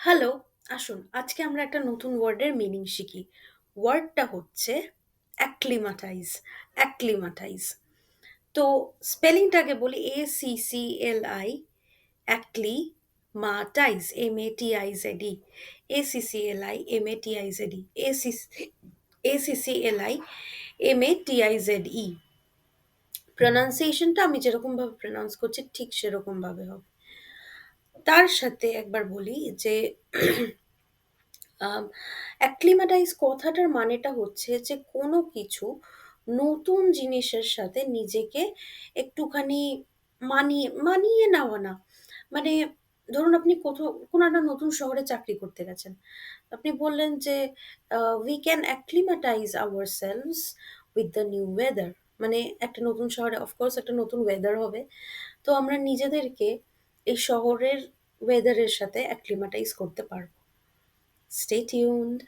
Hello, আসুন আজকে আমরা একটা নতুন ওয়ার্ডের মিনিং শিখি। ওয়ার্ডটা হচ্ছে অ্যাক্লিমাটাইজ। অ্যাক্লিমাটাইজ। তো স্পেলিংটাকে বলি ACCLI, অ্যাক্লিমাটাইজ, MATIZE, ACCLI, MATIZE, ACCLI, MATIZE। প্রনাউন্সিয়েশনটা আমি যেরকমভাবে প্রনাউন্স করছি ঠিক সেরকমভাবে হবে। তার সাথে একবার বলি যে অ্যাক্লিমাটাইজ কথাটার মানেটা হচ্ছে যে কোনো কিছু নতুন জিনিসের সাথে নিজেকে একটুখানি মানিয়ে মানিয়ে নেওয়া না। মানে ধরুন আপনি কোথাও কোনো একটা নতুন শহরে চাকরি করতে গেছেন। আপনি বললেন যে "We can acclimatize ourselves with the new weather" মানে একটা নতুন শহরে অফ কোর্স একটা নতুন ওয়েদার হবে। তো আমরা নিজেদেরকে এই শহরের ওয়েদারের সাথে acclimatize করতে পারবো। Stay tuned.